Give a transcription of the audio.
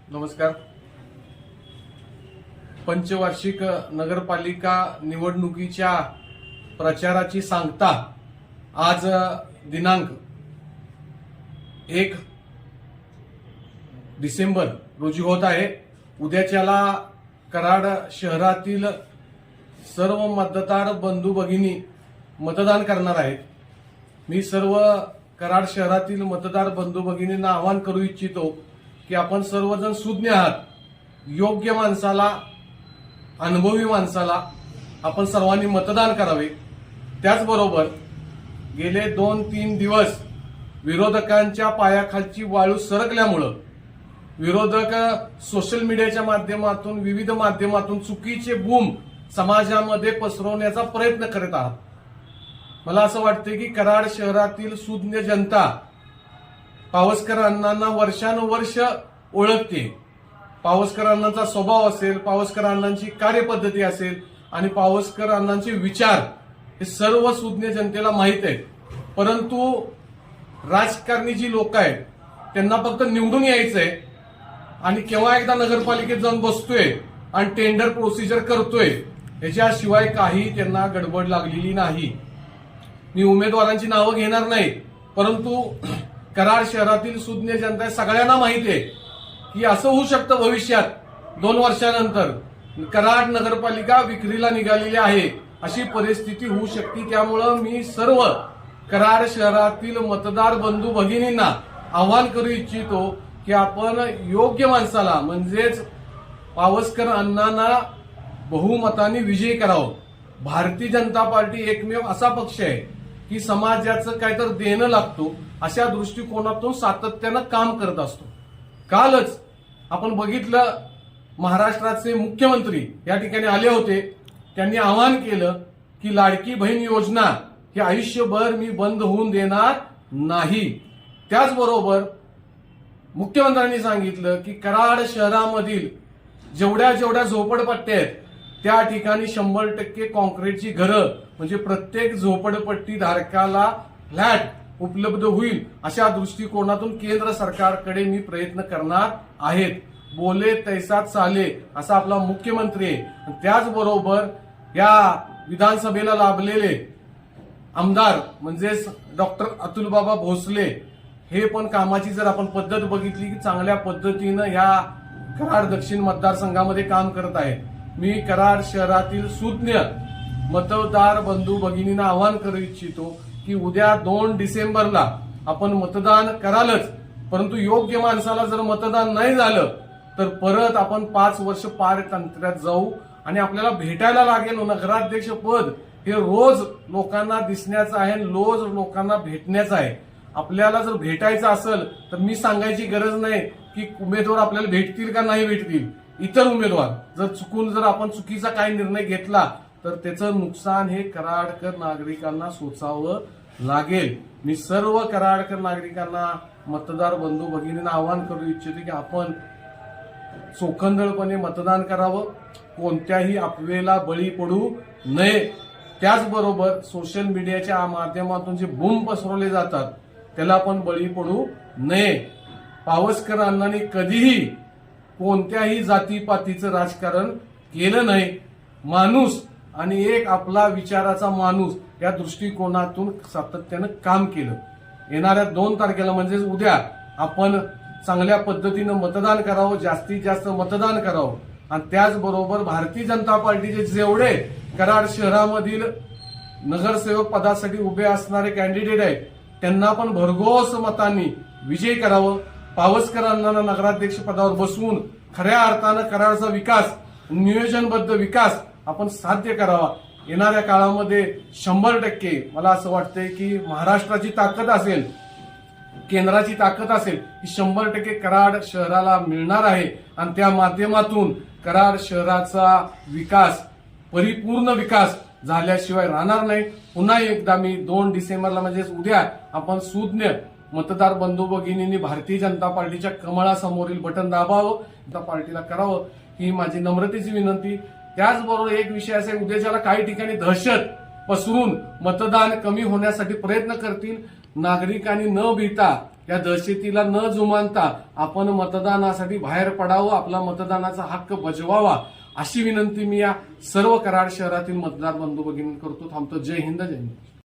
नमस्कार. पंचवार्षिक नगरपालिका निवडणुकीच्या प्रचाराची सांगता आज दिनांक 1 डिसेंबर रोजी होत आहे. उद्याच्याला कराड शहरातील सर्व मतदार बंधू भगिनी मतदान करणार आहेत. मी सर्व कराड शहरातील मतदार बंधू भगिनींना आवाहन करू इच्छितो की आपण सर्वजण सुज्ञ आहात. योग्य माणसाला, अनुभवी माणसाला आपण सर्वांनी मतदान करावे. त्याचबरोबर गेले 2-3 दिवस विरोधकांच्या पायाखालची वाळू सरकल्यामुळं विरोधक सोशल मीडियाच्या माध्यमातून, विविध माध्यमातून चुकीचे बूम समाजामध्ये पसरवण्याचा प्रयत्न करत आहात. मला असं वाटतं की कराड शहरातील सुज्ञ जनता पावसकर अण्णांना वर्षानुवर्ष ओळखते. पावसकर अण्णांचा स्वभाव असेल, पावसकर अण्णांची कार्यपद्धती असेल आणि पावसकर अण्णांचे विचार हे सर्व सुज्ञ जनतेला माहीत आहे. परंतु राजकारणी जी लोक आहेत त्यांना फक्त निवडून यायचंय आणि केव्हा एकदा नगरपालिकेत जाऊन बसतोय आणि टेंडर प्रोसिजर करतोय, याच्याशिवाय काही त्यांना गडबड लागलेली नाही. मी उमेदवारांची नावं घेणार नाही, परंतु कराड शहरातील सुज्ञ जनता सगळ्यांना माहिती आहे की असं होऊ शकतं भविष्यात 2 वर्षानंतर कराड नगरपालिका विक्रीला निघालेली आहे, अशी परिस्थिती होऊ शकते. त्यामुळं मी सर्व कराड शहरातील मतदार बंधू भगिनींना आवाहन करू इच्छितो की आपण योग्य माणसाला म्हणजेच पावसकर अण्णांना बहुमताने विजयी करावं. भारतीय जनता पार्टी एकमेव असा पक्ष आहे की समाजाचं काहीतरी देणं लागतो अशा दृष्टिकोनातून सातत्यानं काम करत असतो. कालच आपण बघितलं, महाराष्ट्राचे मुख्यमंत्री या ठिकाणी आले होते. त्यांनी आवाहन केलं की लाडकी बहीण योजना ही आयुष्यभर मी बंद होऊन देणार नाही. त्याचबरोबर मुख्यमंत्र्यांनी सांगितलं की कराड शहरामधील जेवढ्या झोपडपट्ट्या आहेत त्या ठिकाणी 100% कॉन्क्रीटची घरं म्हणजे प्रत्येक झोपडपट्टी धारकाला फ्लॅट उपलब्ध होईल अशा दृष्टिकोनातून केंद्र सरकारकडे मी प्रयत्न करणार आहेत. बोले तैसा चाले असा आपला मुख्यमंत्री आहे. त्याचबरोबर या विधानसभेला लाभलेले आमदार म्हणजेच डॉक्टर अतुलबाबा भोसले हे पण कामाची जर आपण पद्धत बघितली की चांगल्या पद्धतीनं या कराड दक्षिण मतदारसंघामध्ये काम करत आहेत. मी कराड शहरातील सुज्ञ मतदार बंधू भगिनींना आवाहन करू इच्छितो की उद्या 2 डिसेंबरला आपण मतदान करालच, परंतु योग्य माणसाला जर मतदान नाही झालं तर परत आपण 5 वर्ष पारतंत्र्यात जाऊ आणि आपल्याला भेटायला लागेल. नगराध्यक्ष पद हे रोज लोकांना दिसण्याचं आहे, रोज लोकांना भेटण्याचं आहे. आपल्याला जर भेटायचं असेल तर मी सांगायची गरज नाही की उमेदवार आपल्याला भेटतील का नाही भेटतील. इतर उमेदवार जर आपण चुकीचा काही निर्णय घेतला तर त्याचं नुकसान हे कराडकर नागरिकांना सोसावं लागेल. मी सर्व कराडकर नागरिकांना, मतदार बंधू भगिनींना आवाहन करू इच्छितो की आपण चोखंदळपणे मतदान करावं, कोणत्याही अफवेला बळी पडू नये. त्याचबरोबर सोशल मीडियाच्या माध्यमातून जे बूम पसरवले जातात त्याला आपण बळी पडू नये. पावसकर अण्णांनी कधीही कोणत्याही जातीपातीचं राजकारण केलं नाही. माणूस आणि एक आपला विचाराचा माणूस या दृष्टिकोनातून सातत्यानं काम केलं. येणाऱ्या 2 तारखेला म्हणजेच उद्या आपण चांगल्या पद्धतीनं मतदान करावं, जास्तीत जास्त मतदान करावं. आणि त्याचबरोबर भारतीय जनता पार्टीचे जेवढे कराड शहरामधील नगरसेवक पदासाठी उभे असणारे कॅन्डिडेट आहेत त्यांना पण भरघोस मतांनी विजयी करावं. पावसकर अण्णांना नगराध्यक्ष पदावर बसवून खऱ्या अर्थानं कराडचा विकास, नियोजनबद्ध विकास आपण साध्य करावा. येणाऱ्या काळामध्ये 100% मला असं वाटतंय की महाराष्ट्राची ताकद असेल, केंद्राची ताकद असेल ही 100% कराड शहराला मिळणार आहे. आणि त्या माध्यमातून कराड शहराचा विकास, परिपूर्ण विकास झाल्याशिवाय राहणार नाही. पुन्हा एकदा मी 2 डिसेंबरला म्हणजेच उद्या आपण सुज्ञ मतदार बंधू भगिनींनी भारतीय जनता पार्टीच्या कमळासमोरील बटन दाबावं, जनता पार्टीला करावं ही माझी नम्रतेची विनंती. त्याचबरोबर एक विषय असा आहे, उद्याच्याला काही ठिकाणी दहशत पसरून मतदान कमी होण्यासाठी प्रयत्न करतील. नागरिकांनी न भीता या दहशतीला न जुमानता आपण मतदानासाठी बाहेर पडावं, आपला मतदानाचा हक्क बजवावा, अशी विनंती मी या सर्व कराड शहरातील मतदार बंधू भगिनी करतो. थांबतो. जय हिंद, जय हिंद.